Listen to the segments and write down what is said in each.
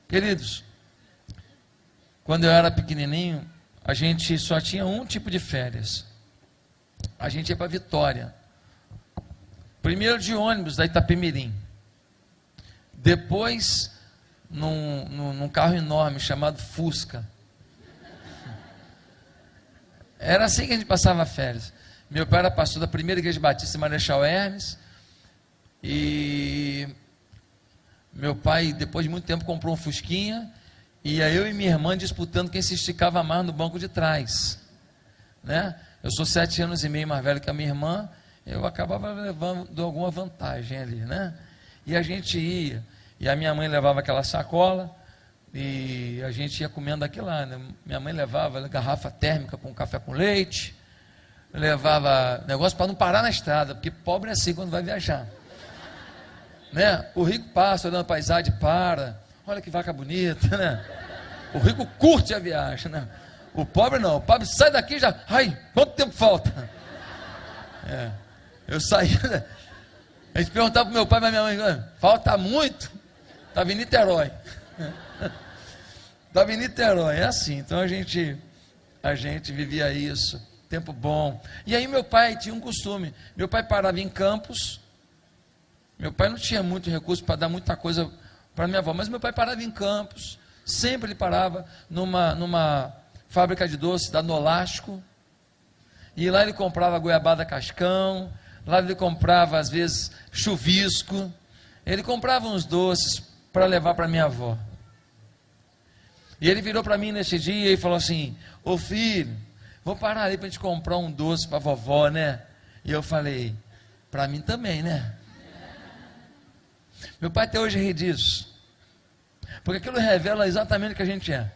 Queridos, quando eu era pequenininho, a gente só tinha um tipo de férias. A gente ia para Vitória. Primeiro de ônibus da Itapemirim. Depois, num carro enorme chamado Fusca. Era assim que a gente passava férias. Meu pai era pastor da primeira igreja batista em Marechal Hermes. E meu pai, depois de muito tempo, comprou um Fusquinha. E aí eu e minha irmã disputando quem se esticava mais no banco de trás. Né? Eu sou 7 anos e meio mais velho que a minha irmã. Eu acabava levando alguma vantagem ali, né? E a gente ia. E a minha mãe levava aquela sacola. E a gente ia comendo aquilo lá, né? Minha mãe levava garrafa térmica com café com leite, levava negócio para não parar na estrada, porque pobre é assim quando vai viajar, né? O rico passa olhando a paisagem, para, olha que vaca bonita, né? O rico curte a viagem, né? O pobre não, o pobre sai daqui já, ai, quanto tempo falta? Eu saía, a gente perguntava para meu pai e minha mãe, falta muito, estava em Niterói. Estava em Niterói, é assim. Então a gente vivia isso, tempo bom. E aí meu pai tinha um costume, meu pai parava em Campos. Meu pai não tinha muito recurso para dar muita coisa para minha avó, mas meu pai parava em Campos, sempre ele parava numa fábrica de doce da Nolasco, e lá ele comprava goiabada cascão, lá ele comprava às vezes chuvisco, ele comprava uns doces para levar para minha avó. E ele virou para mim nesse dia e falou assim, ô filho, vou parar ali para a gente comprar um doce para a vovó, né? E eu falei, para mim também, né? Meu pai até hoje ri disso, porque aquilo revela exatamente o que a gente é,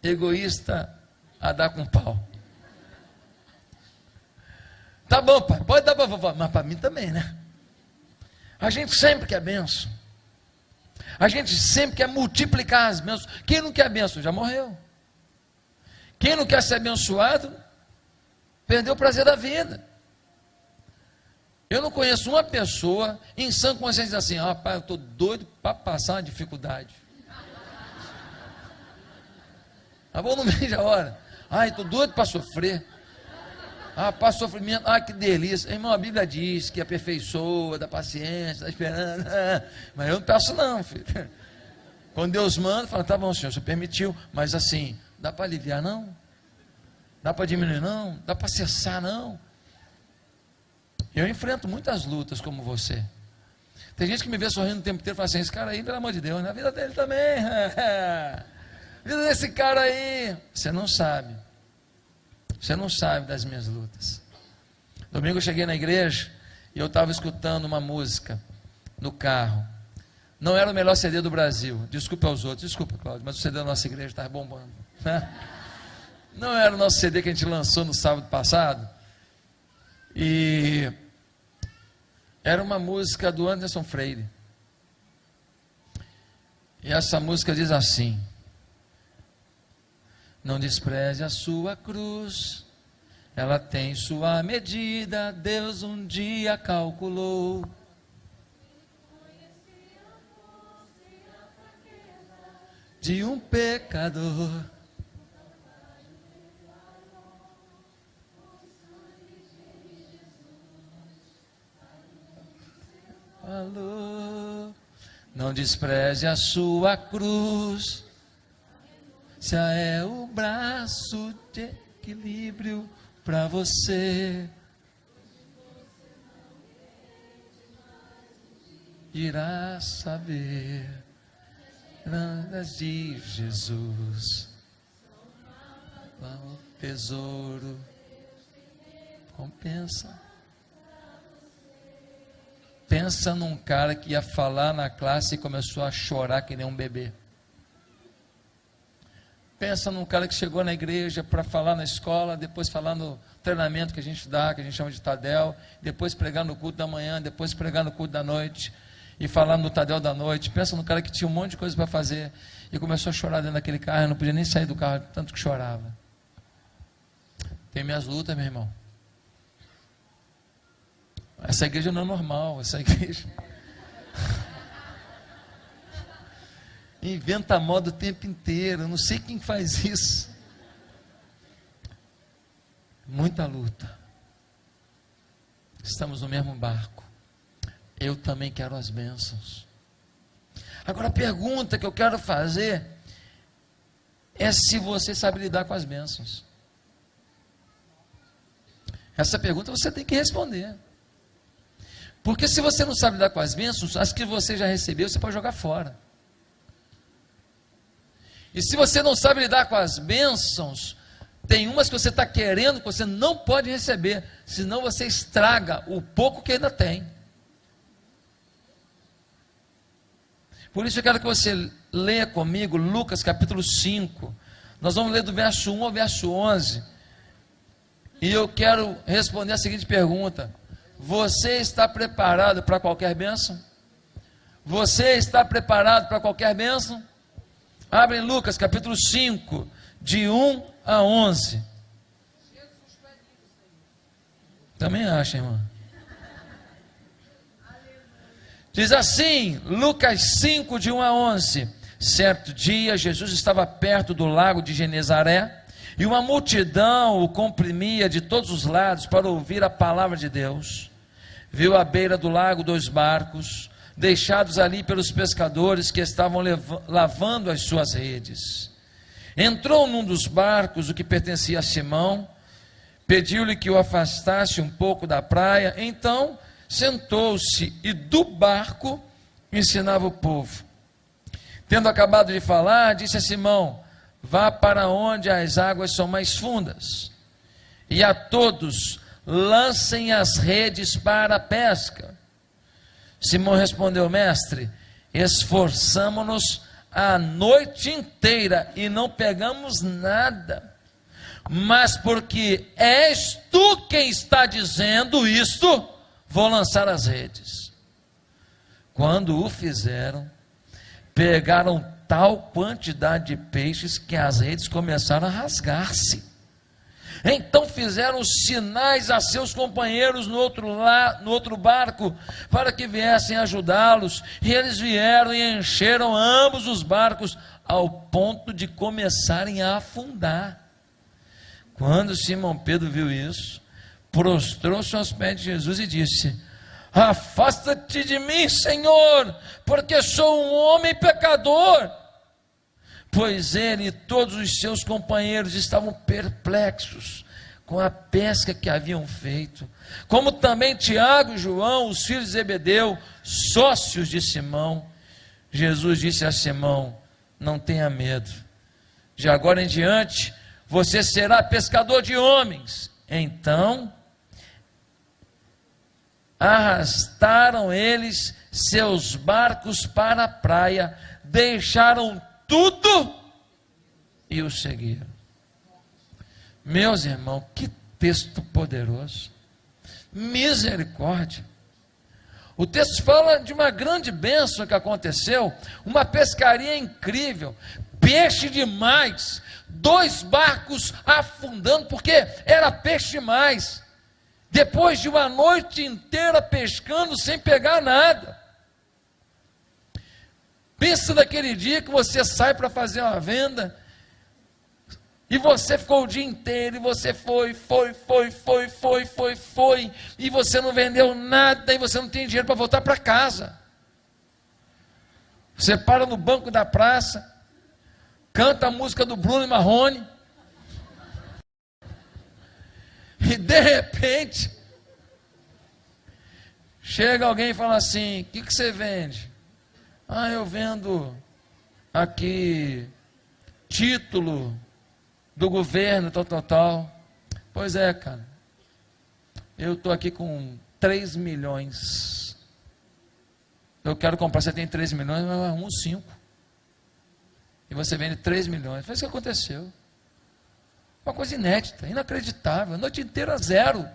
egoísta a dar com pau. Tá bom, pai, pode dar para a vovó, mas para mim também, né? A gente sempre quer benção. A gente sempre quer multiplicar as bênçãos. Quem não quer bênção já morreu. Quem não quer ser abençoado, perdeu o prazer da vida. Eu não conheço uma pessoa em sã consciência assim, rapaz, eu estou doido para passar uma dificuldade. Ah, bom, não vejo a hora. Ai, estou doido para sofrer. Ah, para sofrimento, ah, que delícia. Irmão, a Bíblia diz que aperfeiçoa, dá paciência, dá esperança. Mas eu não peço não, filho. Quando Deus manda, fala, tá bom, Senhor, o Senhor permitiu, mas assim, dá para aliviar não? Dá para diminuir não? Dá para cessar não? Eu enfrento muitas lutas como você. Tem gente que me vê sorrindo o tempo inteiro e fala assim, esse cara aí, pelo amor de Deus, na vida dele também. A vida desse cara aí. Você não sabe. Você não sabe das minhas lutas. Domingo eu cheguei na igreja e eu estava escutando uma música no carro. Não era o melhor CD do Brasil. Desculpa aos outros, desculpa, Cláudio, mas o CD da nossa igreja estava bombando. Né? Não era o nosso CD que a gente lançou no sábado passado. E era uma música do Anderson Freire. E essa música diz assim: não despreze a sua cruz, ela tem sua medida, Deus um dia calculou. De um pecador. Falou, não despreze a sua cruz, se é o braço de equilíbrio para você, irá saber grandes de Jesus, o tesouro compensa. Pensa num cara que ia falar na classe e começou a chorar que nem um bebê. Pensa num cara que chegou na igreja para falar na escola, depois falar no treinamento que a gente dá, que a gente chama de Tadel, depois pregar no culto da manhã, depois pregar no culto da noite, e falar no Tadel da noite. Pensa num cara que tinha um monte de coisa para fazer, e começou a chorar dentro daquele carro, não podia nem sair do carro, tanto que chorava. Tem minhas lutas, meu irmão. Essa igreja não é normal, essa igreja... inventa moda o tempo inteiro. Eu não sei quem faz isso. Muita luta. Estamos no mesmo barco. Eu também quero as bênçãos. Agora a pergunta que eu quero fazer é se você sabe lidar com as bênçãos. Essa pergunta você tem que responder. Porque se você não sabe lidar com as bênçãos, as que você já recebeu, você pode jogar fora. E se você não sabe lidar com as bênçãos, tem umas que você está querendo, que você não pode receber, senão você estraga o pouco que ainda tem. Por isso eu quero que você leia comigo Lucas capítulo 5. Nós vamos ler do verso 1 ao verso 11. E eu quero responder a seguinte pergunta: você está preparado para qualquer bênção? Você está preparado para qualquer bênção? Abre em Lucas capítulo 5, de 1 a 11. Também acha, irmã? Diz assim, Lucas 5, de 1 a 11. Certo dia, Jesus estava perto do lago de Genezaré, e uma multidão o comprimia de todos os lados para ouvir a palavra de Deus. Viu à beira do lago 2 barcos, deixados ali pelos pescadores que estavam lavando as suas redes. Entrou num dos barcos, o que pertencia a Simão, pediu-lhe que o afastasse um pouco da praia, então sentou-se e do barco ensinava o povo. Tendo acabado de falar, disse a Simão: vá para onde as águas são mais fundas, e a todos lancem as redes para a pesca. Simão respondeu: mestre, esforçamo-nos a noite inteira e não pegamos nada, mas porque és tu quem está dizendo isto, vou lançar as redes. Quando o fizeram, pegaram tal quantidade de peixes que as redes começaram a rasgar-se. Então fizeram sinais a seus companheiros no outro barco, para que viessem ajudá-los, e eles vieram e encheram ambos os barcos, ao ponto de começarem a afundar. Quando Simão Pedro viu isso, prostrou-se aos pés de Jesus e disse: afasta-te de mim, Senhor, porque sou um homem pecador. Pois ele e todos os seus companheiros estavam perplexos com a pesca que haviam feito, como também Tiago e João, os filhos de Zebedeu, sócios de Simão. Jesus disse a Simão: não tenha medo, de agora em diante você será pescador de homens. Então arrastaram eles seus barcos para a praia, deixaram tudo e o seguiram. Meus irmãos, que texto poderoso, misericórdia. O texto fala de uma grande bênção que aconteceu, uma pescaria incrível, peixe demais, 2 barcos afundando, porque era peixe demais, depois de uma noite inteira pescando sem pegar nada. Pensa naquele dia que você sai para fazer uma venda, e você ficou o dia inteiro, e você foi, e você não vendeu nada, e você não tem dinheiro para voltar para casa. Você para no banco da praça, canta a música do Bruno e Marrone, e de repente, chega alguém e fala assim: o que você vende? Eu vendo aqui título do governo, tal. Pois é, cara, eu estou aqui com 3 milhões. Eu quero comprar, você tem 3 milhões, eu arrumo 5. E você vende 3 milhões. Foi isso que aconteceu. Uma coisa inédita, inacreditável. A noite inteira 0.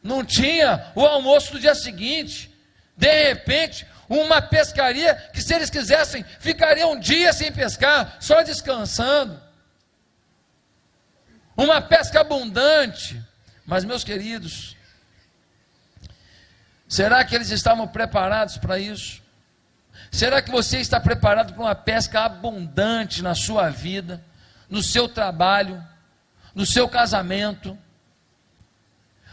Não tinha o almoço do dia seguinte. De repente, uma pescaria que, se eles quisessem, ficaria um dia sem pescar, só descansando. Uma pesca abundante. Mas, meus queridos, será que eles estavam preparados para isso? Será que você está preparado para uma pesca abundante na sua vida, no seu trabalho, no seu casamento,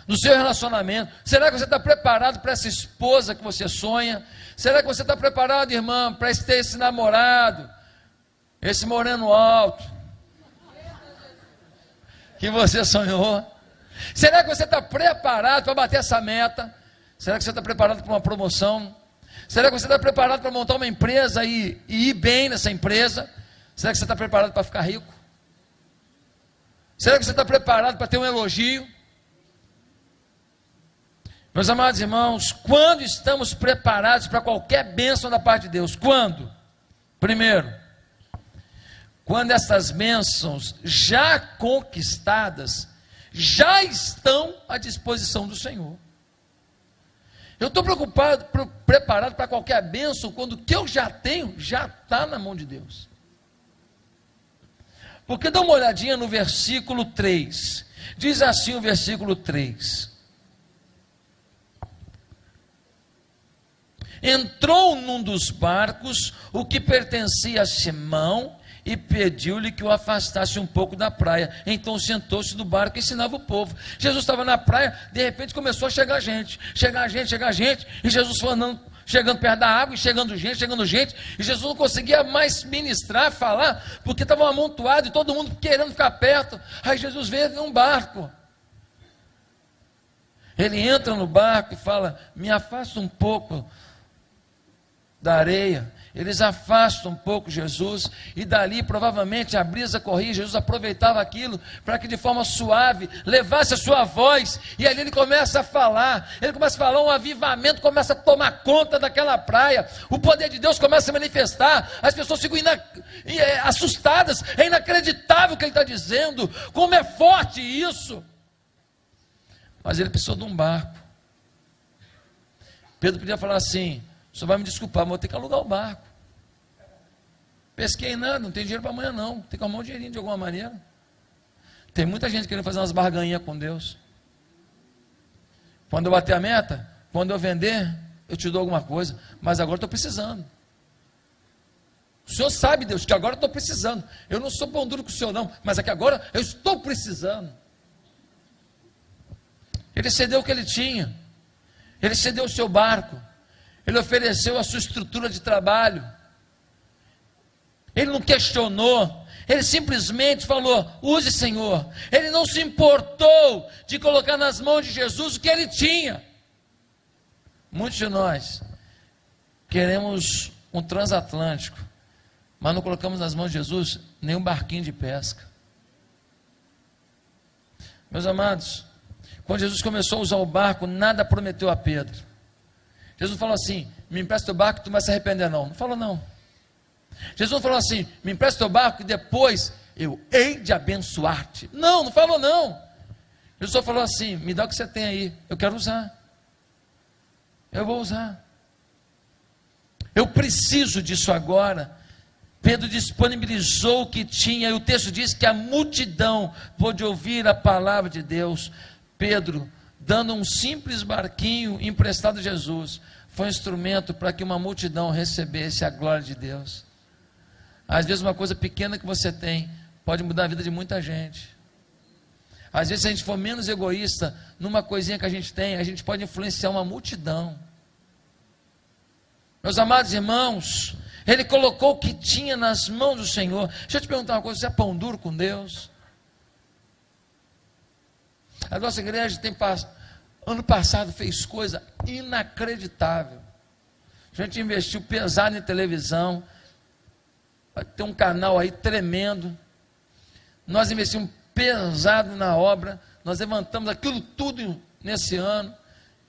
no seu relacionamento? Será que você está preparado para essa esposa que você sonha? Será que você está preparado, irmã, para ter esse namorado, esse moreno alto, que você sonhou? Será que você está preparado para bater essa meta? Será que você está preparado para uma promoção? Será que você está preparado para montar uma empresa e ir bem nessa empresa? Será que você está preparado para ficar rico? Será que você está preparado para ter um elogio? Meus amados irmãos, quando estamos preparados para qualquer bênção da parte de Deus? Quando? Primeiro, quando essas bênçãos já conquistadas, já estão à disposição do Senhor. Eu estou preparado para qualquer bênção, quando o que eu já tenho, já está na mão de Deus. Porque dá uma olhadinha no versículo 3, diz assim o versículo 3: entrou num dos barcos o que pertencia a Simão, e pediu-lhe que o afastasse um pouco da praia. Então sentou-se no barco e ensinava o povo. Jesus estava na praia, de repente começou a chegar gente, e Jesus foi andando, chegando perto da água, e chegando gente, e Jesus não conseguia mais ministrar, falar, porque estava amontoado, e todo mundo querendo ficar perto. Aí Jesus veio num barco, ele entra no barco e fala: me afasta um pouco da areia. Eles afastam um pouco Jesus, e dali provavelmente a brisa corria. Jesus aproveitava aquilo para que de forma suave levasse a sua voz, e ali ele começa a falar, um avivamento começa a tomar conta daquela praia, o poder de Deus começa a manifestar, as pessoas ficam assustadas, é inacreditável o que ele está dizendo, como é forte isso. Mas ele precisou de um barco. Pedro podia falar assim: o senhor vai me desculpar, mas vou ter que alugar o barco. Pesquei nada, não tem dinheiro para amanhã não, tem que arrumar um dinheirinho de alguma maneira. Tem muita gente querendo fazer umas barganhas com Deus. Quando eu bater a meta, quando eu vender, eu te dou alguma coisa, mas agora eu estou precisando. O Senhor sabe, Deus, que agora eu estou precisando. Eu não sou pão duro com o Senhor não, mas é que agora eu estou precisando. Ele cedeu o que ele tinha, ele cedeu o seu barco, ele ofereceu a sua estrutura de trabalho. Ele não questionou, ele simplesmente falou: use, Senhor. Ele não se importou de colocar nas mãos de Jesus o que ele tinha. Muitos de nós queremos um transatlântico, mas não colocamos nas mãos de Jesus nem um barquinho de pesca. Meus amados, quando Jesus começou a usar o barco, nada prometeu a Pedro. Jesus falou assim: me empresta o barco, tu não vai se arrepender não. Não falou não. Jesus não falou assim: me empresta o barco e depois eu hei de abençoar-te. Não, não falou não. Jesus só falou assim: me dá o que você tem aí, eu quero usar. Eu vou usar. Eu preciso disso agora. Pedro disponibilizou o que tinha, e o texto diz que a multidão pôde ouvir a palavra de Deus. Pedro, dando um simples barquinho emprestado a Jesus, foi um instrumento para que uma multidão recebesse a glória de Deus. Às vezes uma coisa pequena que você tem pode mudar a vida de muita gente. Às vezes, se a gente for menos egoísta numa coisinha que a gente tem, a gente pode influenciar uma multidão. Meus amados irmãos, ele colocou o que tinha nas mãos do Senhor. Deixa eu te perguntar uma coisa: você é pão duro com Deus? A nossa igreja ano passado fez coisa inacreditável. A gente investiu pesado em televisão, vai ter um canal aí tremendo. Nós investimos pesado na obra, nós levantamos aquilo tudo nesse ano,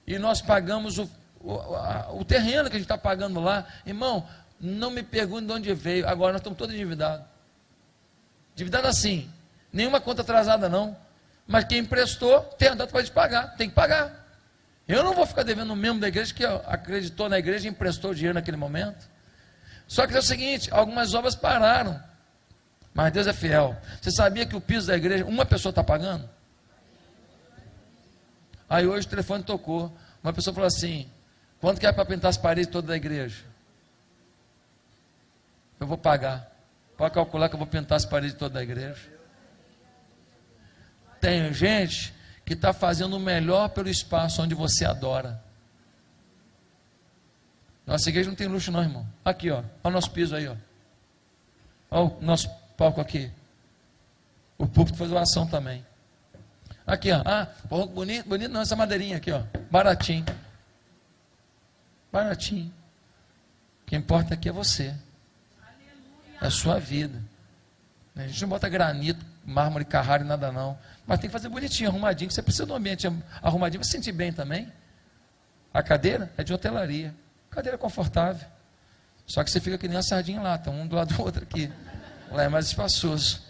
e nós pagamos o terreno que a gente está pagando lá. Irmão, não me pergunte de onde veio, agora nós estamos todos endividados. Endividado assim, nenhuma conta atrasada não, mas quem emprestou tem a data para pagar, tem que pagar. Eu não vou ficar devendo o membro da igreja que acreditou na igreja e emprestou dinheiro naquele momento. Só que é o seguinte, algumas obras pararam, mas Deus é fiel. Você sabia que o piso da igreja, uma pessoa está pagando? Aí hoje o telefone tocou, uma pessoa falou assim: quanto que é para pintar as paredes todas da igreja? eu vou pagar. Pode calcular que eu vou pintar as paredes toda a igreja. Tem gente que está fazendo o melhor pelo espaço onde você adora. Nossa igreja não tem luxo não, irmão. Aqui, ó. Olha o nosso piso aí, ó. Olha o nosso palco aqui. O púlpito faz oração também. Aqui, ó. Ah, bonito, bonito não, essa madeirinha aqui, ó. Baratinho. Baratinho. O que importa aqui é você. É a sua vida. A gente não bota granito, mármore, carrara e nada não. Mas tem que fazer bonitinho, arrumadinho. Que você precisa de um ambiente arrumadinho. Você se sentir bem também. A cadeira é de hotelaria. Cadeira confortável. Só que você fica que nem a sardinha lá. Tá um do lado do outro aqui. Lá é mais espaçoso.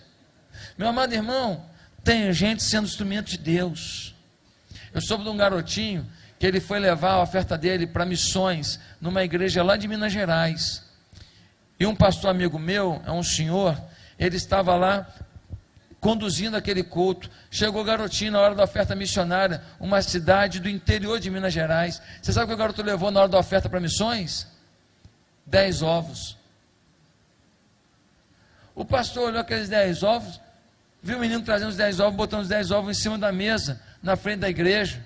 Meu amado irmão, tem gente sendo instrumento de Deus. Eu soube de um garotinho que ele foi levar a oferta dele para missões numa igreja lá de Minas Gerais. E um pastor amigo meu, é um senhor, ele estava lá conduzindo aquele culto. Chegou o garotinho na hora da oferta missionária, uma cidade do interior de Minas Gerais. Você sabe o que o garoto levou na hora da oferta para missões? 10 ovos. O pastor olhou aqueles 10 ovos, viu o menino trazendo os 10 ovos, botando os 10 ovos em cima da mesa, na frente da igreja.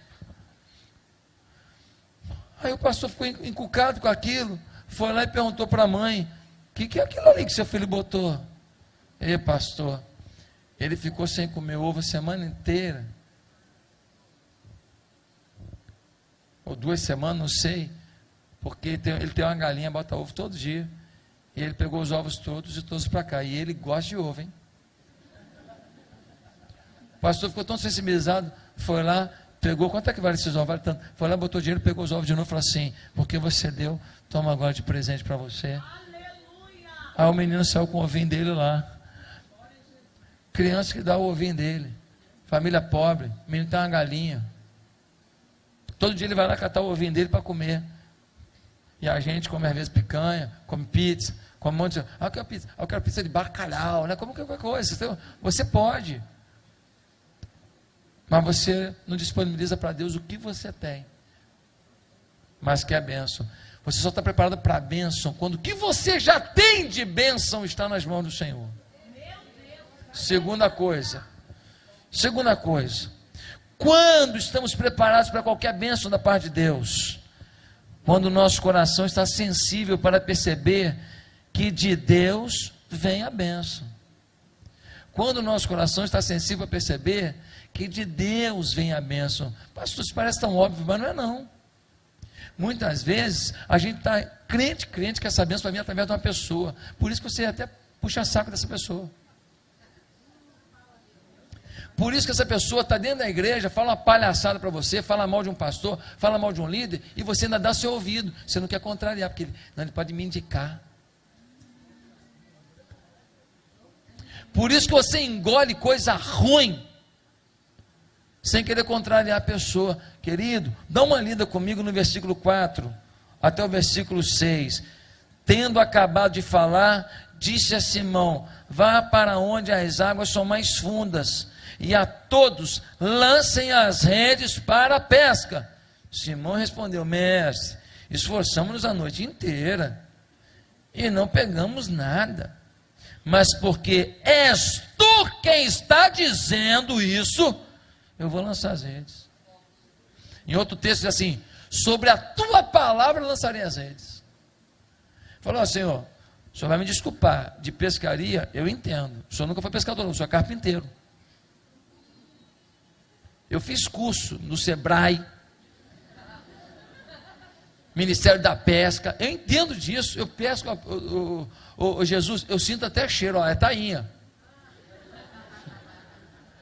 Aí o pastor ficou encucado com aquilo, foi lá e perguntou para a mãe: o que é aquilo ali que seu filho botou? Ei, pastor, ele ficou sem comer ovo a semana inteira. Ou 2 semanas, não sei. Porque ele tem uma galinha, bota ovo todo dia. E ele pegou os ovos todos e todos para cá. E ele gosta de ovo, hein? O pastor ficou tão sensibilizado, foi lá, pegou, quanto é que vale esses ovos? Vale tanto. Foi lá, botou dinheiro, pegou os ovos de novo e falou assim: porque você deu, toma agora de presente para você. Aí o menino saiu com o ovinho dele lá. Criança que dá o ovinho dele. Família pobre, o menino tem uma galinha. Todo dia ele vai lá catar o ovinho dele para comer. E a gente come às vezes picanha, come pizza, come um monte de... Ah, eu quero pizza, eu quero pizza de bacalhau, né? Como qualquer coisa. Você pode. Mas você não disponibiliza para Deus o que você tem. Mas que é bênção. Você só está preparado para a bênção quando o que você já tem de bênção está nas mãos do Senhor. Segunda coisa. Quando estamos preparados para qualquer bênção da parte de Deus? Quando o nosso coração está sensível para perceber que de Deus vem a bênção. Quando o nosso coração está sensível a perceber que de Deus vem a bênção. Pastor, isso parece tão óbvio, mas não é não. Muitas vezes a gente está crente que essa bênção vai vir através de uma pessoa. Por isso que você até puxa saco dessa pessoa. Por isso que essa pessoa está dentro da igreja, fala uma palhaçada para você, fala mal de um pastor, fala mal de um líder, e você ainda dá seu ouvido. Você não quer contrariar, porque ele pode me indicar. Por isso que você engole coisa ruim, sem querer contrariar a pessoa. Querido, dá uma lida comigo no versículo 4, até o versículo 6. Tendo acabado de falar, disse a Simão: vá para onde as águas são mais fundas, e a todos lancem as redes para a pesca. Simão respondeu: mestre, esforçamos-nos a noite inteira, e não pegamos nada. Mas porque és tu quem está dizendo isso, eu vou lançar as redes. Em outro texto diz assim: sobre a tua palavra lançarei as redes. Falou: Senhor, o senhor vai me desculpar, de pescaria eu entendo. O senhor nunca foi pescador, não, o senhor é carpinteiro. Eu fiz curso no Sebrae, Ministério da Pesca, eu entendo disso, eu pesco, Jesus, eu sinto até cheiro, ó, é tainha.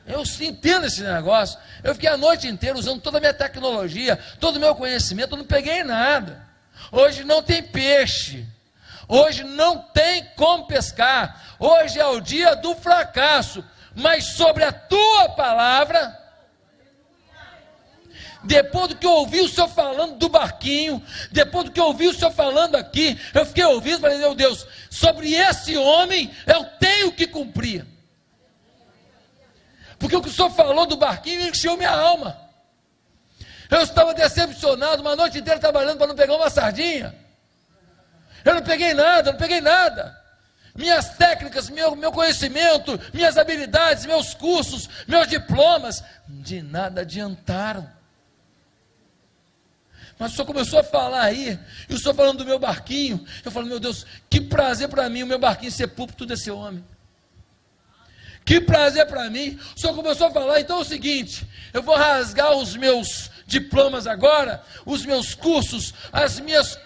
Eu entendo esse negócio. Eu fiquei a noite inteira usando toda a minha tecnologia, todo o meu conhecimento, eu não peguei nada. Hoje não tem peixe, hoje não tem como pescar, hoje é o dia do fracasso, mas sobre a tua palavra, depois do que eu ouvi o senhor falando do barquinho, depois do que eu ouvi o senhor falando aqui, eu fiquei ouvindo e falei: meu Deus, sobre esse homem eu tenho que cumprir. Porque o que o senhor falou do barquinho encheu minha alma. Eu estava decepcionado, uma noite inteira trabalhando para não pegar uma sardinha. Eu não peguei nada. minhas técnicas, meu conhecimento, minhas habilidades, meus cursos, meus diplomas, de nada adiantaram. Mas o senhor começou a falar aí, e o senhor falando do meu barquinho, eu falo, meu Deus, que prazer para mim o meu barquinho ser púlpito desse homem. Que prazer para mim. O senhor começou a falar, então é o seguinte, eu vou rasgar os meus diplomas agora, os meus cursos, as minhas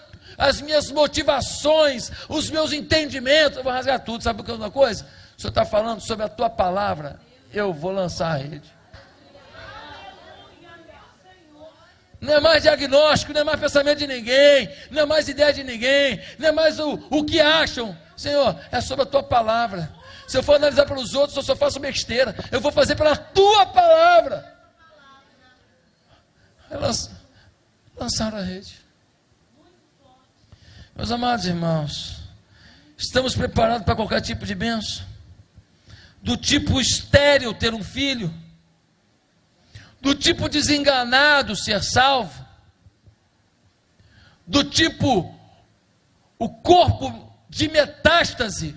motivações, os meus entendimentos, eu vou rasgar tudo. Sabe o que é uma coisa? O senhor está falando sobre a tua palavra, eu vou lançar a rede. Não é mais diagnóstico, não é mais pensamento de ninguém, não é mais ideia de ninguém, não é mais o que acham. Senhor, é sobre a tua palavra. Se eu for analisar pelos outros, eu só faço besteira. Eu vou fazer pela tua palavra. Lançaram a rede. Meus amados irmãos, estamos preparados para qualquer tipo de bênção? Do tipo estéril ter um filho? Do tipo desenganado ser salvo? Do tipo o corpo de metástase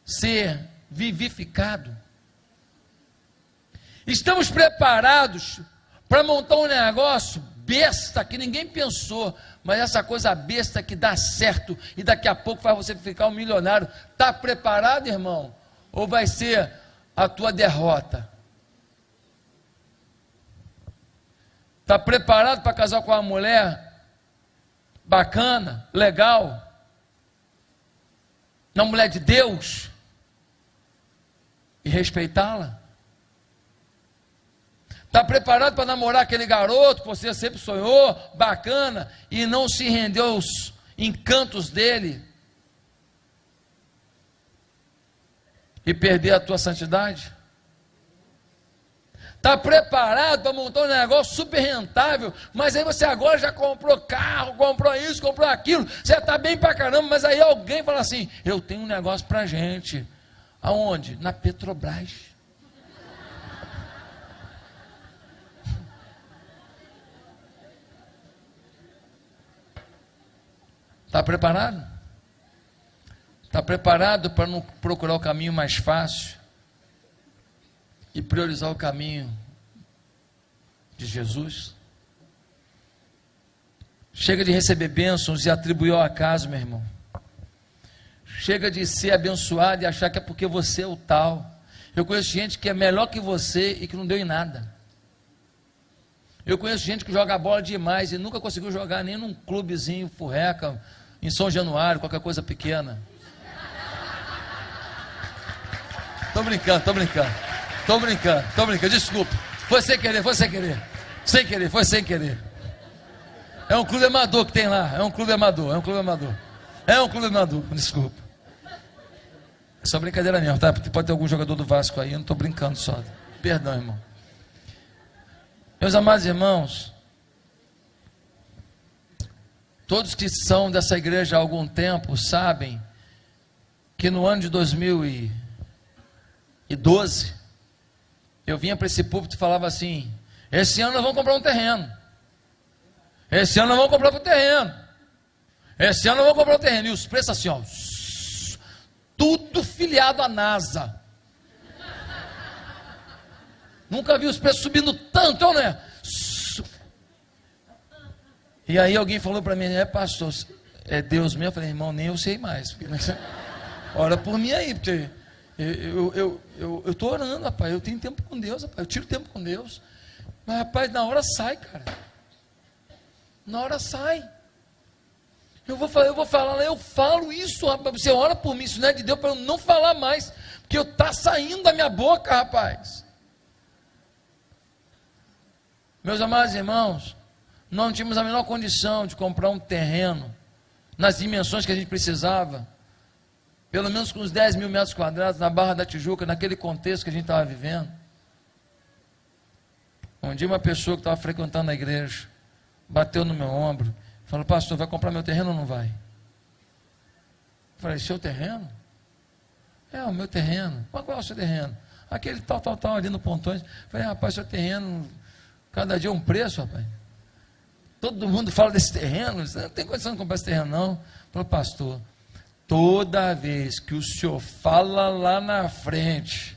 ser vivificado? Estamos preparados para montar um negócio besta que ninguém pensou, mas essa coisa besta que dá certo e daqui a pouco faz você ficar um milionário? Está preparado, irmão? Ou vai ser a tua derrota? Está preparado para casar com uma mulher bacana, legal, uma mulher de Deus, e respeitá-la? Está preparado para namorar aquele garoto que você sempre sonhou, bacana, e não se rendeu aos encantos dele, e perder a tua santidade? Está preparado para montar um negócio super rentável, mas aí você agora já comprou carro, comprou isso, comprou aquilo, você está bem para caramba, mas aí alguém fala assim, eu tenho um negócio para a gente. Aonde? Na Petrobras. Está preparado? Está preparado para não procurar o caminho mais fácil e priorizar o caminho de Jesus? Chega de receber bênçãos e atribuir ao acaso, meu irmão. Chega de ser abençoado e achar que é porque você é o tal. Eu conheço gente que é melhor que você e que não deu em nada. Eu conheço gente que joga bola demais e nunca conseguiu jogar nem num clubezinho furreca, em São Januário, qualquer coisa pequena. Estou brincando, desculpa. Foi sem querer. Foi sem querer. É um clube amador que tem lá. É um clube amador, desculpa. É só brincadeira mesmo, tá? Porque pode ter algum jogador do Vasco aí, eu não estou brincando só. Perdão, irmão. Meus amados irmãos, todos que são dessa igreja há algum tempo sabem que no ano de 2012, eu vinha para esse púlpito e falava assim, esse ano nós vamos comprar um terreno. Esse ano nós vamos comprar um terreno. E os preços assim, ó, tudo filiado à NASA. Nunca vi os preços subindo tanto, né? E aí alguém falou para mim, pastor, é Deus mesmo? Eu falei, irmão, nem eu sei mais. Ora por mim aí, porque eu estou orando, rapaz, eu tenho tempo com Deus, rapaz, eu tiro tempo com Deus. Mas, rapaz, na hora sai, cara. Na hora sai. Eu vou falar, eu falo isso, rapaz, você ora por mim, isso não é de Deus, para eu não falar mais, porque está saindo da minha boca, rapaz. Meus amados irmãos, nós não tínhamos a menor condição de comprar um terreno, nas dimensões que a gente precisava, pelo menos com uns 10 mil metros quadrados, na Barra da Tijuca, naquele contexto que a gente estava vivendo. Um dia uma pessoa que estava frequentando a igreja, bateu no meu ombro, falou, pastor, vai comprar meu terreno ou não vai? Eu falei, seu terreno? É, o meu terreno. Mas qual é o seu terreno? Aquele tal, ali no Pontões. Eu falei, rapaz, seu terreno, cada dia é um preço, rapaz. Todo mundo fala desse terreno, você não tem condição de comprar esse terreno, não. Falei, pastor, toda vez que o senhor fala lá na frente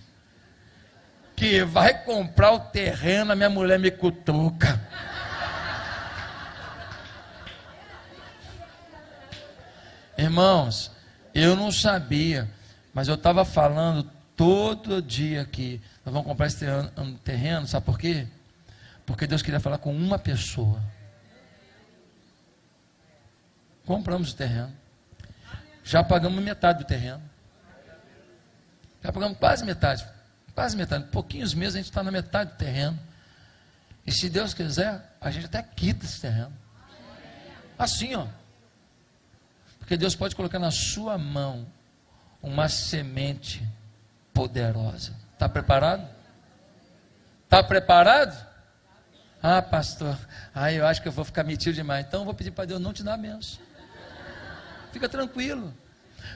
que vai comprar o terreno, a minha mulher me cutuca. Irmãos, eu não sabia, mas eu estava falando todo dia aqui, nós vamos comprar esse terreno, sabe por quê? Porque Deus queria falar com uma pessoa. Compramos o terreno, já pagamos metade do terreno, já pagamos quase metade, pouquinhos meses a gente está na metade do terreno, e se Deus quiser, a gente até quita esse terreno, assim ó, porque Deus pode colocar na sua mão uma semente poderosa. Está preparado? Está preparado? Ah, pastor, eu acho que eu vou ficar metido demais, então eu vou pedir para Deus não te dar a bênção. Fica tranquilo.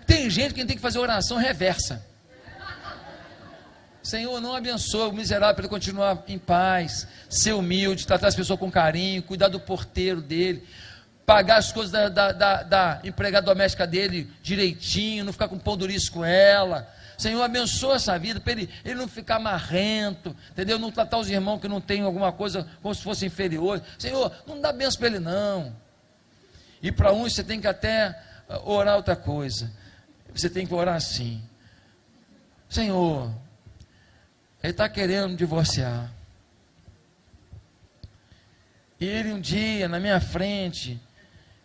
Tem gente que tem que fazer oração reversa. Senhor, não abençoa o miserável para ele continuar em paz, ser humilde, tratar as pessoas com carinho, cuidar do porteiro dele, pagar as coisas da empregada doméstica dele direitinho, não ficar com pão duríssimo com ela. Senhor, abençoa essa vida, para ele não ficar marrento, entendeu? Não tratar os irmãos que não têm alguma coisa como se fossem inferiores. Senhor, não dá bênção para ele não. E para uns você tem que até orar outra coisa. Você tem que orar assim: Senhor, ele está querendo divorciar. E ele um dia, na minha frente,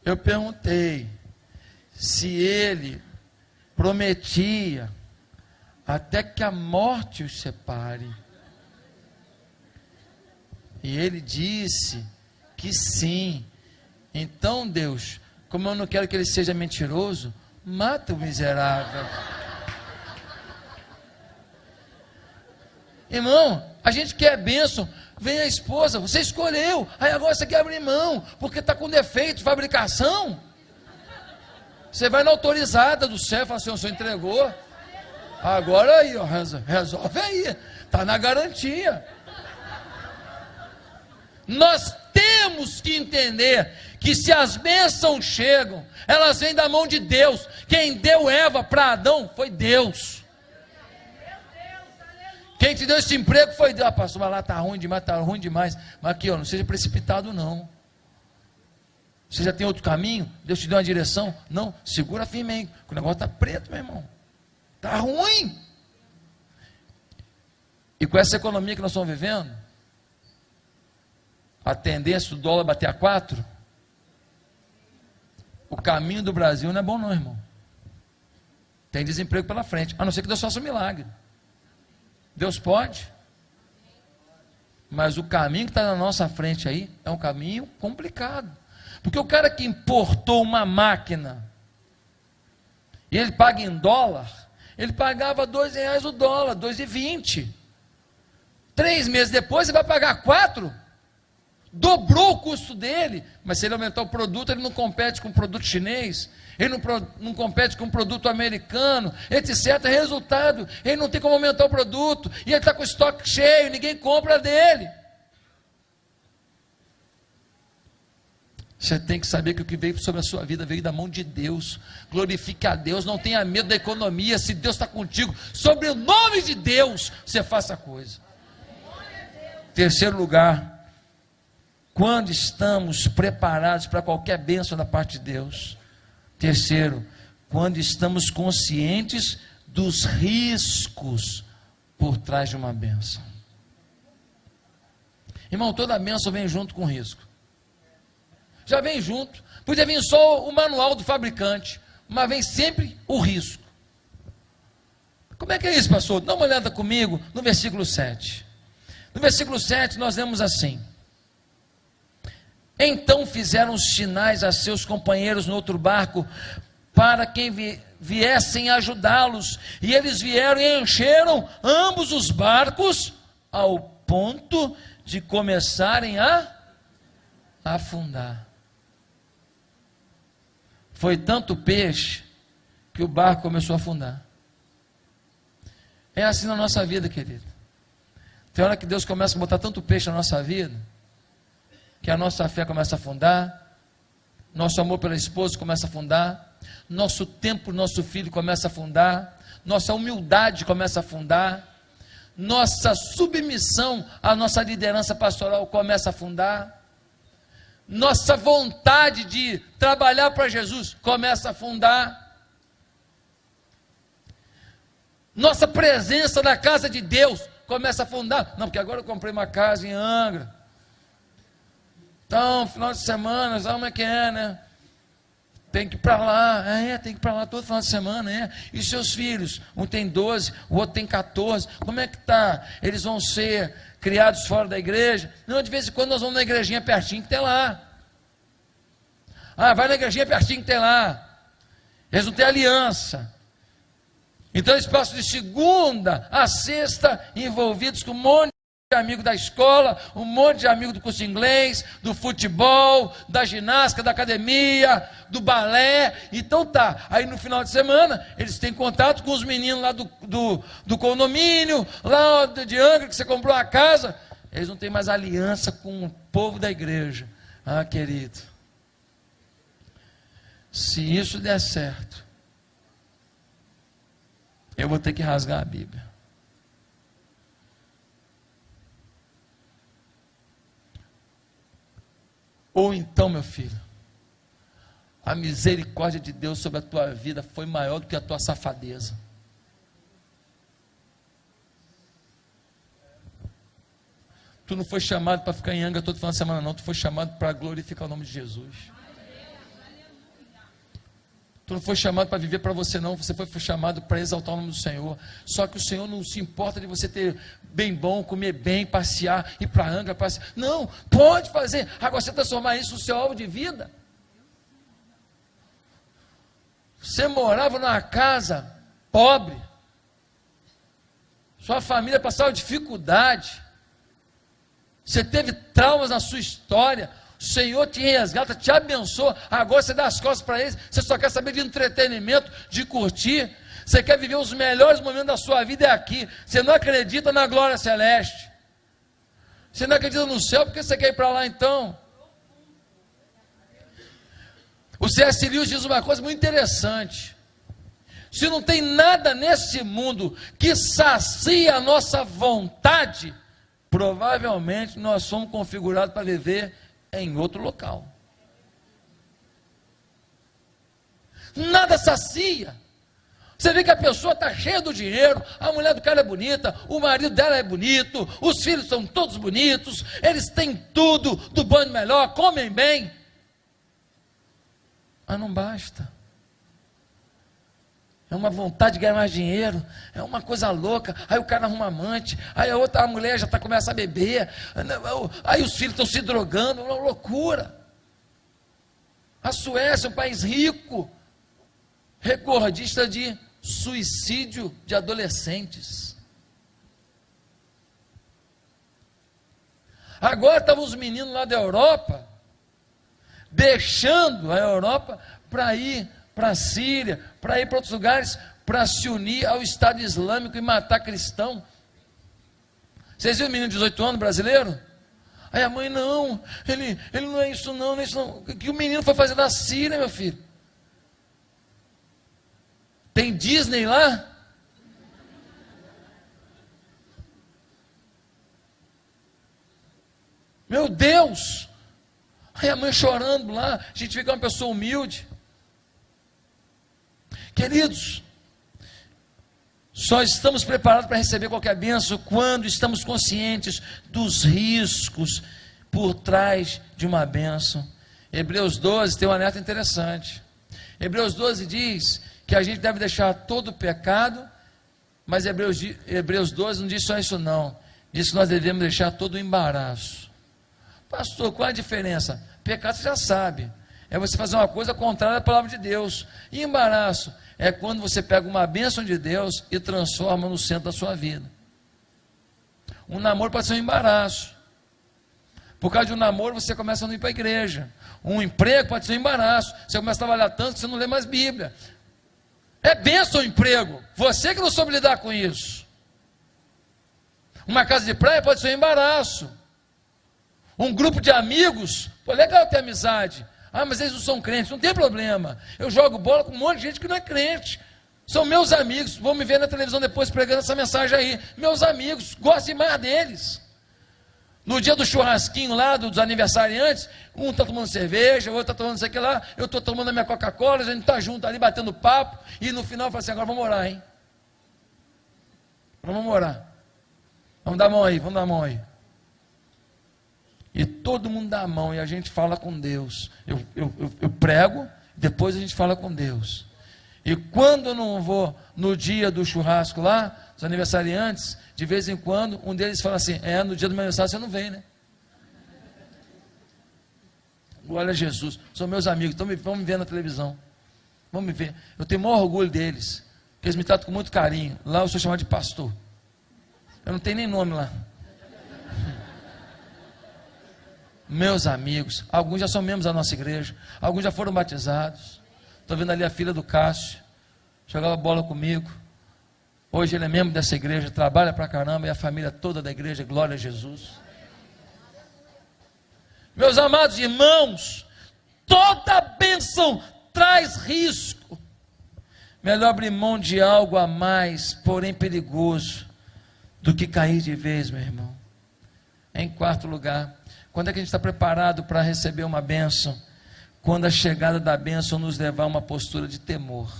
eu perguntei se ele prometia até que a morte os separe. E ele disse que sim. Então, Deus, como eu não quero que ele seja mentiroso, mata o miserável. Irmão, a gente quer bênção. Vem a esposa, você escolheu, aí agora você quer abrir mão, porque está com defeito de fabricação. Você vai na autorizada do céu e fala assim: o senhor entregou, agora aí, ó, resolve aí, está na garantia. Nós temos que entender que se as bênçãos chegam, elas vêm da mão de Deus. Quem deu Eva para Adão foi Deus. Quem te deu esse emprego foi Deus. Ah, pastor, mas lá está ruim demais, mas aqui, ó, não seja precipitado não. Você já tem outro caminho? Deus te deu uma direção? Não, segura firme aí, o negócio está preto, meu irmão, está ruim. E com essa economia que nós estamos vivendo, a tendência do dólar bater a 4, o caminho do Brasil não é bom não, irmão. Tem desemprego pela frente, a não ser que Deus faça um milagre. Deus pode, mas o caminho que está na nossa frente aí é um caminho complicado, porque o cara que importou uma máquina e ele paga em dólar, ele pagava R$2 o dólar, 2,20. 3 meses depois ele vai pagar 4, dobrou o custo dele. Mas se ele aumentar o produto, ele não compete com o produto chinês, ele não compete com o produto americano, etc. Resultado, ele não tem como aumentar o produto, e ele está com o estoque cheio, ninguém compra dele. Você tem que saber que o que veio sobre a sua vida veio da mão de Deus. Glorifique a Deus, não tenha medo da economia. Se Deus está contigo, sobre o nome de Deus, você faça a coisa. Terceiro lugar, quando estamos preparados para qualquer bênção da parte de Deus. Terceiro, quando estamos conscientes dos riscos por trás de uma bênção. Irmão, toda bênção vem junto com risco. Já vem junto. Podia vir só o manual do fabricante, mas vem sempre o risco. Como é que é isso, pastor? Dá uma olhada comigo no versículo 7. No versículo 7 nós lemos assim: então fizeram os sinais a seus companheiros no outro barco, para que viessem ajudá-los, e eles vieram e encheram ambos os barcos, ao ponto de começarem a afundar. Foi tanto peixe, que o barco começou a afundar. É assim na nossa vida, querido. Tem hora que Deus começa a botar tanto peixe na nossa vida, que a nossa fé começa a afundar, nosso amor pela esposa começa a afundar, nosso tempo, nosso filho começa a afundar, nossa humildade começa a afundar, nossa submissão à nossa liderança pastoral começa a afundar, nossa vontade de trabalhar para Jesus começa a afundar, nossa presença na casa de Deus começa a afundar. Não, porque agora eu comprei uma casa em Angra, então, final de semana, sabe como é que é, né? Tem que ir para lá, tem que ir para lá todo final de semana, E seus filhos? Um tem 12, o outro tem 14, como é que está? Eles vão ser criados fora da igreja? Não, de vez em quando nós vamos na igrejinha pertinho que tem lá. Vai na igrejinha pertinho que tem lá. Eles não têm aliança. Então eles passam de segunda a sexta envolvidos com um monte de amigo da escola, um monte de amigo do curso de inglês, do futebol, da ginástica, da academia, do balé. Então tá, aí no final de semana eles têm contato com os meninos lá do condomínio, lá de Angra, que você comprou a casa. Eles não têm mais aliança com o povo da igreja. Querido, se isso der certo, eu vou ter que rasgar a Bíblia. Ou então, meu filho, a misericórdia de Deus sobre a tua vida foi maior do que a tua safadeza. Tu não foi chamado para ficar em Angra todo final de semana, não. Tu foi chamado para glorificar o nome de Jesus. Tu não foi chamado para viver para você, não. Você foi chamado para exaltar o nome do Senhor. Só que o Senhor não se importa de você ter bem bom, comer bem, passear, ir para Angra, passear. Não, pode fazer. Agora você transformar isso no seu alvo de vida. Você morava numa casa pobre. Sua família passava dificuldade. Você teve traumas na sua história. O Senhor te resgata, te abençoa. Agora você dá as costas para eles. Você só quer saber de entretenimento, de curtir. Você quer viver os melhores momentos da sua vida aqui. Você não acredita na glória celeste. Você não acredita no céu, porque você quer ir para lá então? O C.S. Lewis diz uma coisa muito interessante. Se não tem nada nesse mundo que sacia a nossa vontade, provavelmente nós somos configurados para viver em outro local. Nada sacia. Você vê que a pessoa está cheia do dinheiro, a mulher do cara é bonita, o marido dela é bonito, os filhos são todos bonitos, eles têm tudo do bom e do melhor, comem bem, mas não basta. É uma vontade de ganhar mais dinheiro, é uma coisa louca. Aí o cara arruma amante, aí a mulher já começa a beber, aí os filhos estão se drogando, uma loucura. A Suécia é um país rico, recordista de suicídio de adolescentes. Agora estavam os meninos lá da Europa, deixando a Europa para ir para a Síria, para ir para outros lugares, para se unir ao Estado Islâmico e matar cristão. Vocês viram o menino de 18 anos brasileiro? Aí a mãe, não, ele não é isso não, não é isso não. O que o menino foi fazer na Síria, meu filho? Tem Disney lá? Meu Deus! Aí a mãe chorando lá, a gente vê que é uma pessoa humilde. Queridos, só estamos preparados para receber qualquer bênção quando estamos conscientes dos riscos por trás de uma bênção. Hebreus 12 tem um alerta interessante. Hebreus 12 diz que a gente deve deixar todo o pecado, mas Hebreus 12 não diz só isso não, diz que nós devemos deixar todo o embaraço. Pastor, qual é a diferença? Pecado você já sabe, é você fazer uma coisa contrária à palavra de Deus. E embaraço é quando você pega uma bênção de Deus e transforma no centro da sua vida. Um namoro pode ser um embaraço. Por causa de um namoro você começa a não ir para a igreja. Um emprego pode ser um embaraço. Você começa a trabalhar tanto que você não lê mais Bíblia. É bênção o emprego. Você que não soube lidar com isso. Uma casa de praia pode ser um embaraço. Um grupo de amigos, pô, legal ter amizade. Ah, mas eles não são crentes. Não tem problema. Eu jogo bola com um monte de gente que não é crente. São meus amigos. Vão me ver na televisão depois pregando essa mensagem aí. Meus amigos, gosto demais deles. No dia do churrasquinho lá, dos aniversariantes, um está tomando cerveja, o outro está tomando isso aqui lá, eu estou tomando a minha Coca-Cola, a gente está junto ali, batendo papo, e no final fala assim, agora vamos orar, hein? Vamos orar. Vamos dar a mão aí, vamos dar a mão aí. E todo mundo dá a mão, e a gente fala com Deus. Eu prego, depois a gente fala com Deus. E quando eu não vou no dia do churrasco lá, os aniversariantes, de vez em quando, um deles fala assim, no dia do meu aniversário você não vem, né? Glória a Jesus, são meus amigos, vão me ver na televisão, vão me ver, eu tenho o maior orgulho deles, porque eles me tratam com muito carinho, lá eu sou chamado de pastor, eu não tenho nem nome lá, meus amigos, alguns já são membros da nossa igreja, alguns já foram batizados, estou vendo ali a filha do Cássio, jogava bola comigo, hoje ele é membro dessa igreja, trabalha pra caramba, e a família toda da igreja, glória a Jesus. Meus amados irmãos, toda bênção traz risco. Melhor abrir mão de algo a mais, porém perigoso, do que cair de vez, meu irmão. Em quarto lugar, quando é que a gente está preparado para receber uma bênção? Quando a chegada da bênção nos levar a uma postura de temor.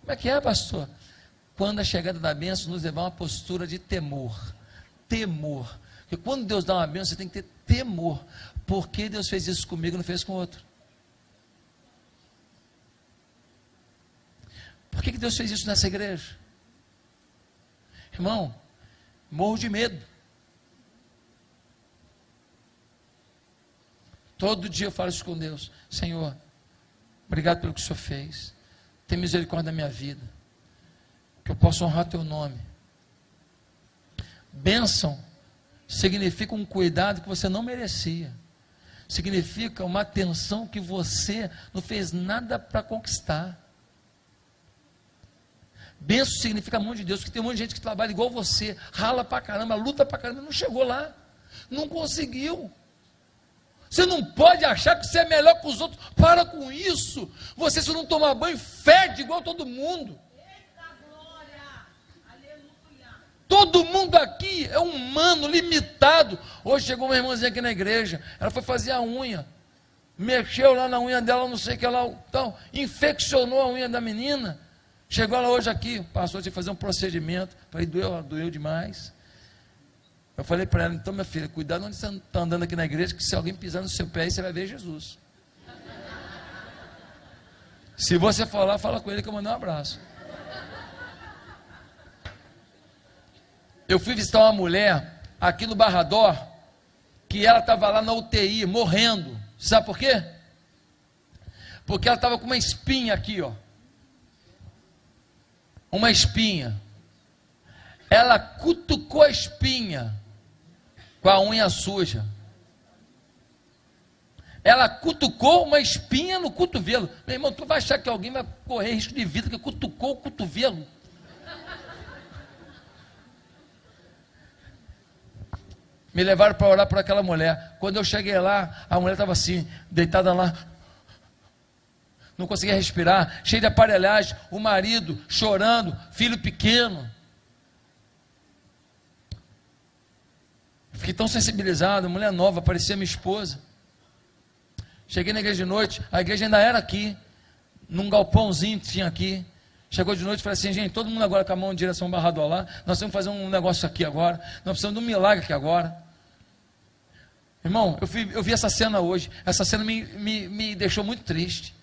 Como é que é, pastor? Quando a chegada da bênção nos levar a uma postura de temor. Temor. Porque quando Deus dá uma bênção, você tem que ter temor. Por que Deus fez isso comigo e não fez com outro? Por que Deus fez isso nessa igreja? Irmão, morro de medo. Todo dia eu falo isso com Deus. Senhor, obrigado pelo que o Senhor fez. Tem misericórdia da minha vida, que eu possa honrar teu nome. Bênção significa um cuidado que você não merecia, significa uma atenção que você não fez nada para conquistar. Bênção significa a mão de Deus, porque tem um monte de gente que trabalha igual você, rala pra caramba, luta pra caramba, não chegou lá, não conseguiu. Você não pode achar que você é melhor que os outros. Para com isso. Você, se não tomar banho, fede igual todo mundo. Eita glória! Aleluia! Todo mundo aqui é humano, limitado. Hoje chegou uma irmãzinha aqui na igreja. Ela foi fazer a unha. Mexeu lá na unha dela, não sei o que lá. Então, infeccionou a unha da menina. Chegou ela hoje aqui. Passou a fazer um procedimento. Falei, doeu demais. Eu falei para ela, então minha filha, cuidado onde você está andando aqui na igreja, que se alguém pisar no seu pé, você vai ver Jesus. Se você falar, fala com ele que eu mandei um abraço. Eu fui visitar uma mulher aqui no Barrador, que ela estava lá na UTI, morrendo. Sabe por quê? Porque ela estava com uma espinha aqui, ó. Uma espinha. Ela cutucou a espinha com a unha suja. Ela cutucou uma espinha no cotovelo. Meu irmão, tu vai achar que alguém vai correr risco de vida que cutucou o cotovelo? Me levaram para orar por aquela mulher. Quando eu cheguei lá, a mulher estava assim, deitada lá, não conseguia respirar, cheia de aparelhagem, o marido chorando, filho pequeno. Fiquei tão sensibilizado, mulher nova, parecia minha esposa. Cheguei na igreja de noite, a igreja ainda era aqui, num galpãozinho que tinha aqui. Chegou de noite e falei assim, gente, todo mundo agora com a mão em direção ao Barrador lá, nós temos que fazer um negócio aqui agora, nós precisamos de um milagre aqui agora. Irmão, eu vi essa cena hoje, essa cena me deixou muito triste.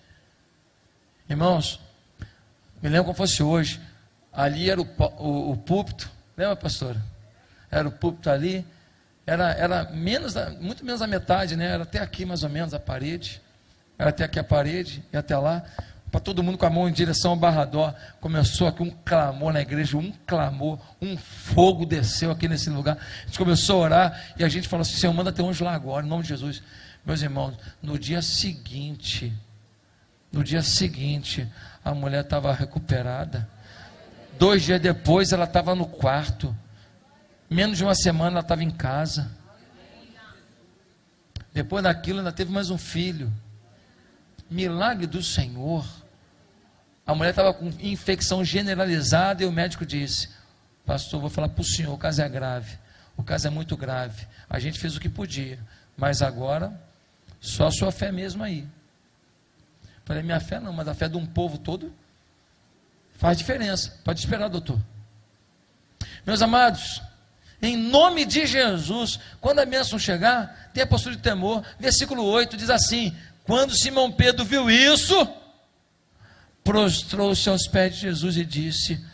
Irmãos, me lembro como fosse hoje, ali era o púlpito, lembra, pastora? Era o púlpito ali, era muito menos da metade, né? Era até aqui mais ou menos a parede, era até aqui a parede e até lá, para todo mundo com a mão em direção ao Barrador. Começou aqui um clamor na igreja, um clamor, um fogo desceu aqui nesse lugar. A gente começou a orar e a gente falou assim, Senhor, manda ter um anjo lá agora, em nome de Jesus. Meus irmãos, no dia seguinte, a mulher estava recuperada. 2 dias depois ela estava no quarto. Menos de uma semana ela estava em casa. Depois daquilo ainda teve mais um filho. Milagre do Senhor. A mulher estava com infecção generalizada e o médico disse: pastor, vou falar para o senhor, o caso é grave. O caso é muito grave. A gente fez o que podia, mas agora só a sua fé mesmo aí. Falei, minha fé não, mas a fé de um povo todo faz diferença. Pode esperar, doutor. Meus amados, em nome de Jesus, quando a bênção chegar, tenha postura de temor. Versículo 8 diz assim: quando Simão Pedro viu isso, prostrou-se aos pés de Jesus e disse: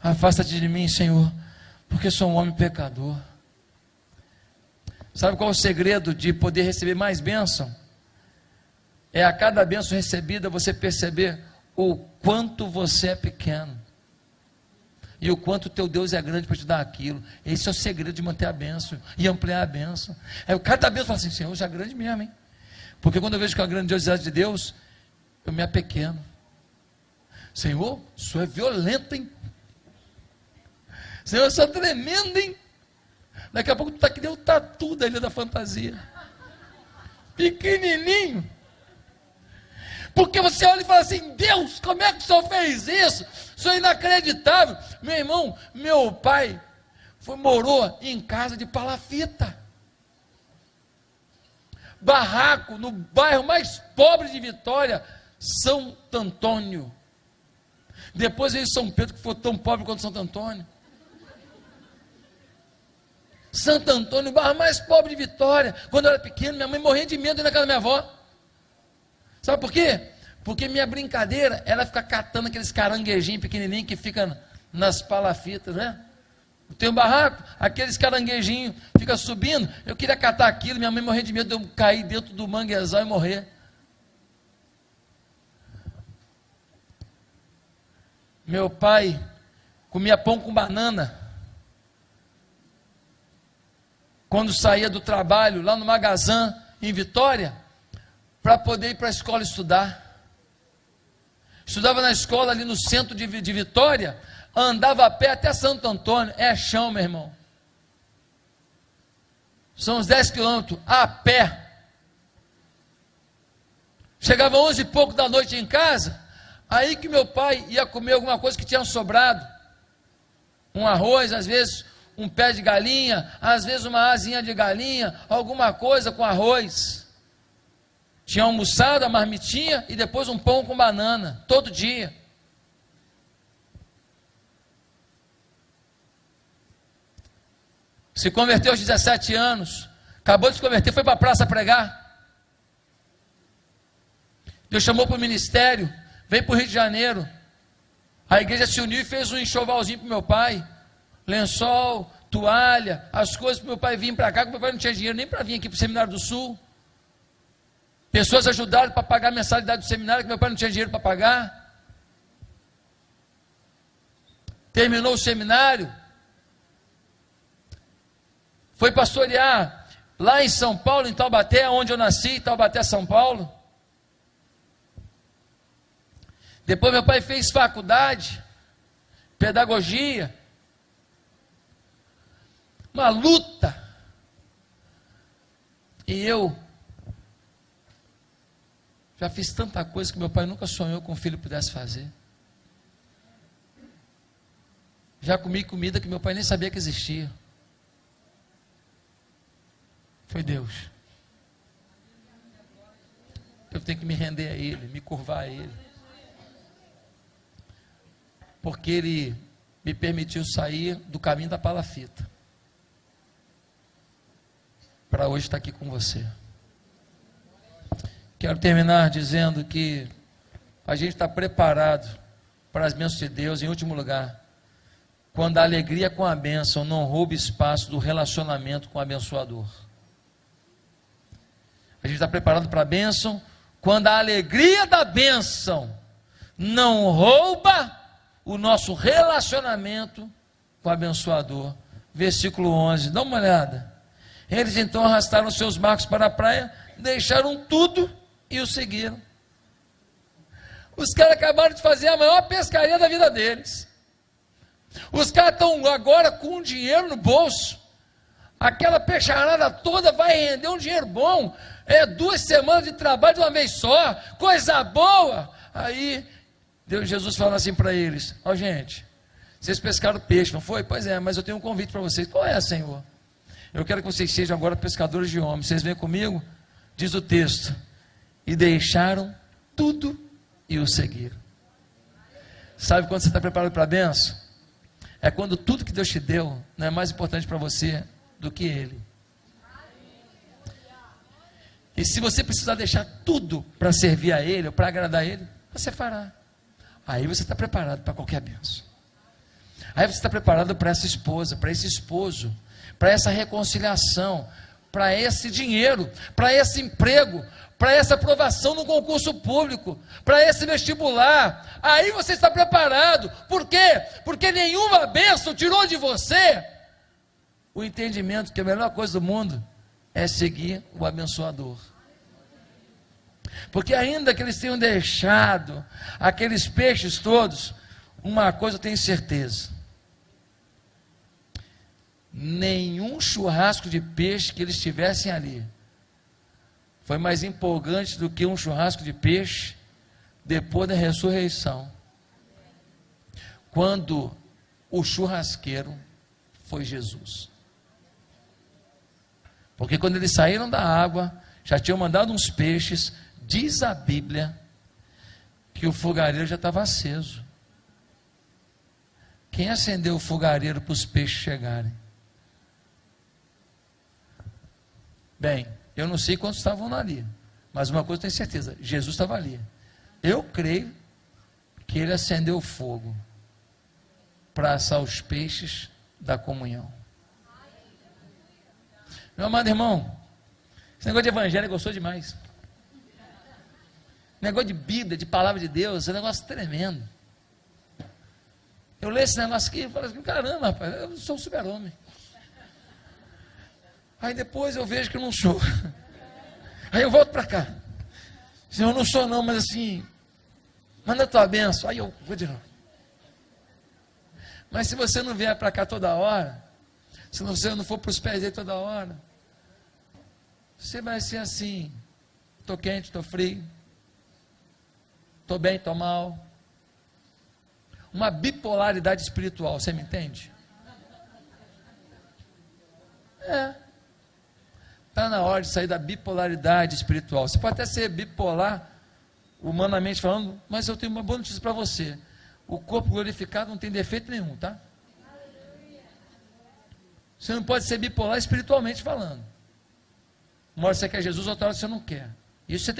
afasta-te de mim, Senhor, porque sou um homem pecador. Sabe qual é o segredo de poder receber mais bênção? É a cada bênção recebida você perceber o quanto você é pequeno e o quanto o teu Deus é grande para te dar aquilo. Esse é o segredo de manter a bênção e ampliar a bênção. Cada bênção fala assim: Senhor, você é grande mesmo, hein? Porque quando eu vejo que a grandiosidade de Deus, eu me apequeno. Senhor, o Senhor é violento, hein? Senhor, o Senhor é tremendo, hein? Daqui a pouco tu está que nem o tatu da Ilha da Fantasia, pequenininho. Porque você olha e fala assim: Deus, como é que o Senhor fez isso? Isso é inacreditável. Meu irmão, meu pai morou em casa de palafita, barraco, no bairro mais pobre de Vitória, Santo Antônio. Depois veio São Pedro, que foi tão pobre quanto Santo Antônio. Santo Antônio, o bairro mais pobre de Vitória. Quando eu era pequeno, minha mãe morria de medo de ir na casa da minha avó. Sabe por quê? Porque minha brincadeira era ficar catando aqueles caranguejinhos pequenininhos que ficam nas palafitas, né? Tem um barraco, aqueles caranguejinhos ficam subindo. Eu queria catar aquilo, minha mãe morria de medo de eu cair dentro do manguezal e morrer. Meu pai comia pão com banana quando saía do trabalho lá no Magazã, em Vitória, para poder ir para a escola estudar. Estudava na escola ali no centro de Vitória, andava a pé até Santo Antônio. É chão, meu irmão. São uns 10 quilômetros a pé. Chegava 11 e pouco da noite em casa, aí que meu pai ia comer alguma coisa que tinha sobrado. Um arroz, às vezes um pé de galinha, às vezes uma asinha de galinha, alguma coisa com arroz. Tinha almoçado, a marmitinha e depois um pão com banana, todo dia. Se converteu aos 17 anos, acabou de se converter, foi para a praça pregar. Deus chamou para o ministério, veio para o Rio de Janeiro. A igreja se uniu e fez um enxovalzinho para o meu pai. Lençol, toalha, as coisas para o meu pai vir para cá, porque meu pai não tinha dinheiro nem para vir aqui para o Seminário do Sul. Pessoas ajudaram para pagar a mensalidade do seminário, que meu pai não tinha dinheiro para pagar. Terminou o seminário, foi pastorear lá em São Paulo, em Taubaté, onde eu nasci, Taubaté, São Paulo. Depois meu pai fez faculdade, pedagogia, uma luta. E eu já fiz tanta coisa que meu pai nunca sonhou que um filho pudesse fazer. Já comi comida que meu pai nem sabia que existia. Foi Deus. Eu tenho que me render a Ele, me curvar a Ele. Porque Ele me permitiu sair do caminho da palafita, para hoje estar aqui com você. Quero terminar dizendo que a gente está preparado para as bênçãos de Deus, em último lugar, quando a alegria com a bênção não rouba espaço do relacionamento com o abençoador. A gente está preparado para a bênção quando a alegria da bênção não rouba o nosso relacionamento com o abençoador. Versículo 11, dá uma olhada. Eles então arrastaram seus barcos para a praia, deixaram tudo e o seguiram. Os caras acabaram de fazer a maior pescaria da vida deles. Os caras estão agora com dinheiro no bolso. Aquela peixarada toda vai render um dinheiro bom. 2 semanas de trabalho de uma vez só, coisa boa. Aí, Jesus falando assim para eles: ó, gente, vocês pescaram peixe, não foi? Pois é, mas eu tenho um convite para vocês. Qual é, Senhor? Eu quero que vocês sejam agora pescadores de homens. Vocês vêm comigo? Diz o texto: e deixaram tudo e o seguiram. Sabe quando você está preparado para a benção? É quando tudo que Deus te deu não é mais importante para você do que Ele. E se você precisar deixar tudo para servir a Ele, ou para agradar a Ele, você fará. Aí você está preparado para qualquer bênção. Aí você está preparado para essa esposa, para esse esposo, para essa reconciliação, para esse dinheiro, para esse emprego, para essa aprovação no concurso público, para esse vestibular. Aí você está preparado. Por quê? Porque nenhuma bênção tirou de você o entendimento que a melhor coisa do mundo é seguir o abençoador. Porque ainda que eles tenham deixado aqueles peixes todos, uma coisa eu tenho certeza: nenhum churrasco de peixe que eles tivessem ali foi mais empolgante do que um churrasco de peixe depois da ressurreição, quando o churrasqueiro foi Jesus. Porque quando eles saíram da água, já tinham mandado uns peixes. Diz a Bíblia que o fogareiro já estava aceso. Quem acendeu o fogareiro para os peixes chegarem? Bem, eu não sei quantos estavam ali, mas uma coisa eu tenho certeza: Jesus estava ali. Eu creio que ele acendeu o fogo para assar os peixes da comunhão. Meu amado irmão, esse negócio de evangelho é gostoso demais. Negócio de Bíblia, de palavra de Deus, é um negócio tremendo. Eu leio esse negócio aqui e falo assim: caramba, rapaz, eu sou um super-homem. Aí depois eu vejo que eu não sou. Aí eu volto para cá: Senhor, eu não sou não, mas assim, manda a tua bênção. Aí eu vou de novo. Mas se você não vier para cá toda hora, se você não for para os pés dele toda hora, você vai ser assim: estou quente, estou frio, estou bem, estou mal. Uma bipolaridade espiritual, você me entende? Está na hora de sair da bipolaridade espiritual. Você pode até ser bipolar, humanamente falando, mas eu tenho uma boa notícia para você: o corpo glorificado não tem defeito nenhum, tá? Você não pode ser bipolar espiritualmente falando. Uma hora você quer Jesus, outra hora você não quer. Isso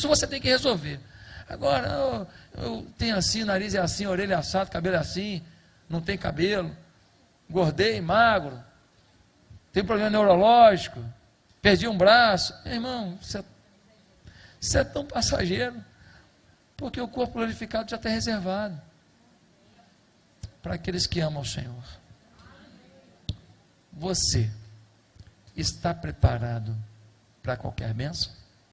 você tem que resolver. Agora, eu tenho assim, nariz é assim, orelha é assado, cabelo é assim, não tem cabelo, engordei, magro, tenho problema neurológico, perdi um braço. Irmão, você é tão passageiro, porque o corpo glorificado já está reservado para aqueles que amam o Senhor. Você está preparado para qualquer bênção?